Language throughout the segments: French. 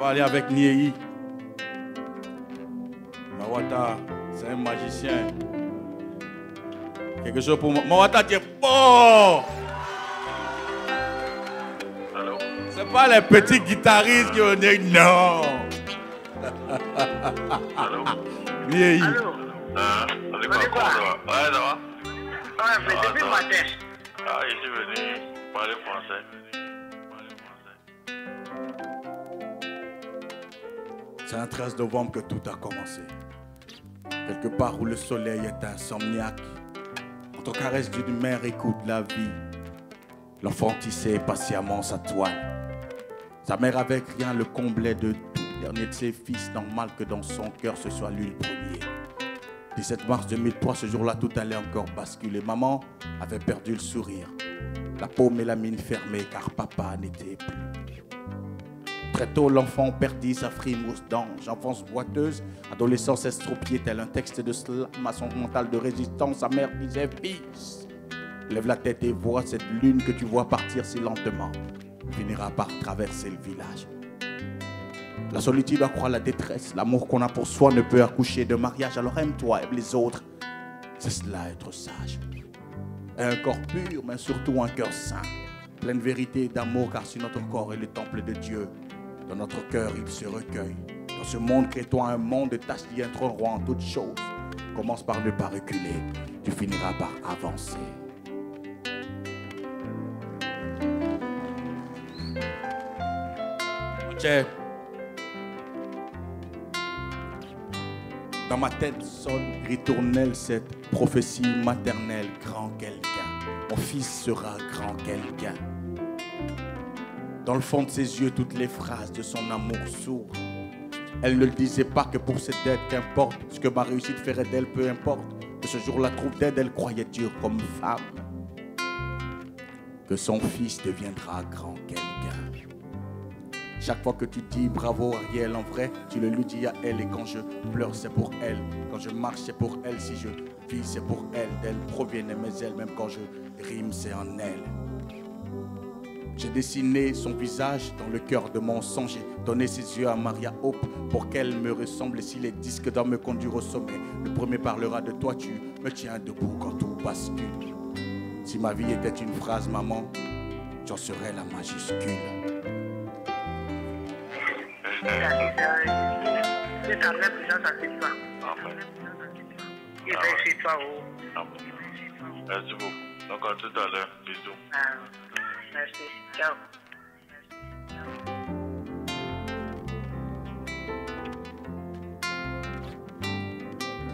va aller avec Niei. Mawata, c'est un magicien. Quelque chose pour moi. Mawata, tu es fort. Allô? C'est pas les petits guitaristes qui ont dit non. Allô? Niei. Allô? On est pas quoi? Ouais, ça va? Ouais, mais depuis le matin. Ah, je suis venu parler français. C'est un 13 novembre que tout a commencé. Quelque part où le soleil est insomniaque. Entre caresses d'une mère écoute la vie. L'enfant tissait patiemment sa toile. Sa mère avec rien le comblait de tout. Dernier de ses fils, normal que dans son cœur ce soit lui le premier. 17 mars 2003, ce jour-là, tout allait encore basculer. Maman avait perdu le sourire. La paume et la mine fermées car papa n'était plus. Très tôt, l'enfant perdit sa frimousse d'ange. Enfance boiteuse, adolescence estropiée, tel un texte de slam à son mental de résistance. Sa mère disait « Fils, lève la tête et vois cette lune que tu vois partir si lentement. Finira par traverser le village. » La solitude accroît la détresse. L'amour qu'on a pour soi ne peut accoucher de mariage. Alors aime-toi, aime les autres. C'est cela être sage. Un corps pur, mais surtout un cœur saint. Plein de vérité et d'amour, car si notre corps est le temple de Dieu, dans notre cœur, il se recueille. Dans ce monde, crée-toi un monde de tâches qui intrôneront en toutes choses. Commence par ne pas reculer. Tu finiras par avancer. Ok. Dans ma tête sonne ritournelle cette prophétie maternelle. Grand quelqu'un. Mon fils sera grand quelqu'un. Dans le fond de ses yeux, toutes les phrases de son amour sourd. Elle ne le disait pas que pour cette aide, qu'importe ce que ma réussite ferait d'elle, peu importe. Que ce jour-là trouve d'aide, elle croyait dure comme femme. Que son fils deviendra grand quelqu'un. Chaque fois que tu dis bravo Ariel, en vrai, tu le lui dis à elle. Et quand je pleure, c'est pour elle. Quand je marche, c'est pour elle. Si je vis, c'est pour elle. D'elle proviennent mes ailes. Même quand je rime, c'est en elle. J'ai dessiné son visage dans le cœur de mon sang. J'ai donné ses yeux à Maria Hope pour qu'elle me ressemble. Et si les disques doivent me conduire au sommet, le premier parlera de toi. Tu me tiens debout quand tout bascule. Si ma vie était une phrase, maman, j'en serais la majuscule. C'est ta même puissance à toi. Il fait sur toi. Merci beaucoup. Donc à tout à l'heure. Bisous. Merci. Ciao.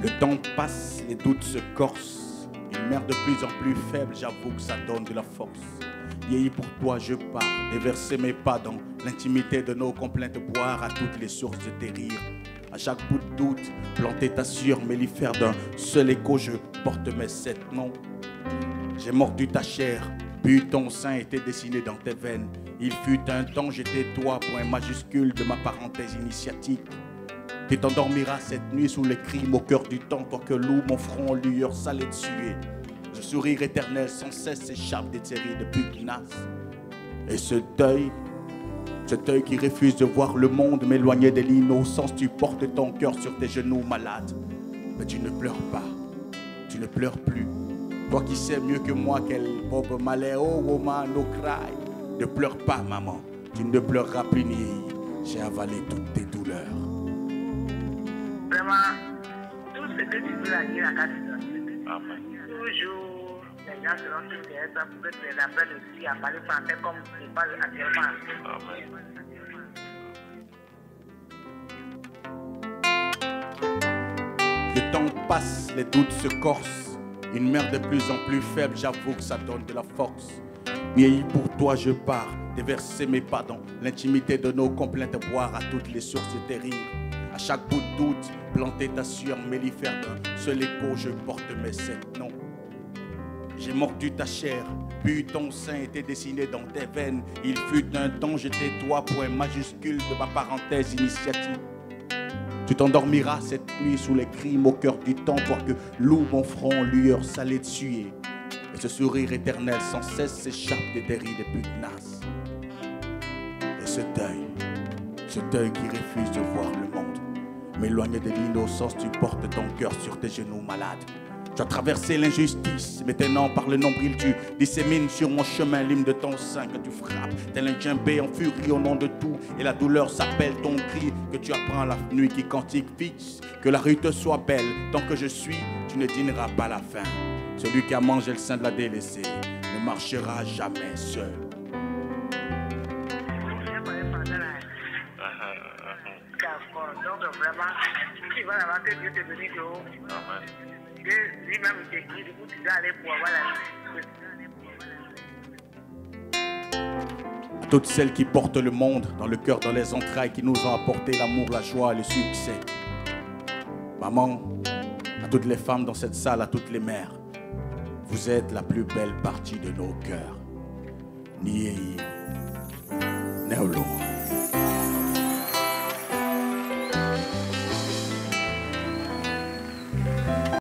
Le temps passe, les doutes se corsent. Une mère de plus en plus faible, j'avoue que ça donne de la force. Vieilli pour toi, je pars, déverser mes pas dans l'intimité de nos complaintes, boire à toutes les sources de tes rires. À chaque bout de doute, planter ta sueur mellifère d'un seul écho, je porte mes 7 noms. J'ai mordu ta chair, puis ton sein était dessiné dans tes veines. Il fut un temps, j'étais toi, point majuscule de ma parenthèse initiatique. Tu t'endormiras cette nuit sous les crimes au cœur du temps, toi que loue mon front, lueur salée de suer. Ce sourire éternel sans cesse s'échappe des séries de pugnaces. Et ce deuil qui refuse de voir le monde m'éloigner de l'innocence, tu portes ton cœur sur tes genoux malades. Mais tu ne pleures pas, tu ne pleures plus. Toi qui sais mieux que moi quel Bob Marley, oh woman, no cry. Ne pleure pas maman, tu ne pleureras plus ni. J'ai avalé toutes tes douleurs. Vraiment, tout ce que tu veux dire à Cassis. Amen. Toujours, les gens seront tous derrière toi pour que tu les appelles aussi à parler français comme tu parles actuellement. Amen. Le temps passe, les doutes se corsent. Une mère de plus en plus faible, j'avoue que ça donne de la force. Vieilli pour toi, je pars, déverser mes pas dans l'intimité de nos complaintes, boire à toutes les sources de tes rires. À chaque bout de doute, planter ta sueur mellifère d'un seul écho, je porte mes 7 noms. J'ai mordu ta chair, puis ton sein était dessiné dans tes veines. Il fut un temps, j'étais toi, point majuscule de ma parenthèse initiative. Tu t'endormiras cette nuit sous les crimes au cœur du temps, toi que loue mon front, lueur salée de suer. Et ce sourire éternel sans cesse s'échappe des dérives de pugnaces. Et ce deuil Cet œil qui refuse de voir le monde. M'éloigner de l'innocence, tu portes ton cœur sur tes genoux malades. Tu as traversé l'injustice, maintenant par le nombril tu dissémines sur mon chemin l'hymne de ton sein que tu frappes. Tel un djembé en furie au nom de tout, et la douleur s'appelle ton cri que tu apprends la nuit qui cantique fixe. Que la rue te soit belle, tant que je suis, tu ne dîneras pas la faim. Celui qui a mangé le sein de la délaissée ne marchera jamais seul. D'accord, donc vraiment, tu vas là-bas que Dieu te bénisse de haut. Dieu lui-même t'écrit, du coup tu dois aller pour avoir la... À toutes celles qui portent le monde dans le cœur, dans les entrailles, qui nous ont apporté l'amour, la joie et le succès. Maman, à toutes les femmes dans cette salle, à toutes les mères, vous êtes la plus belle partie de nos cœurs. Niei, Neolo.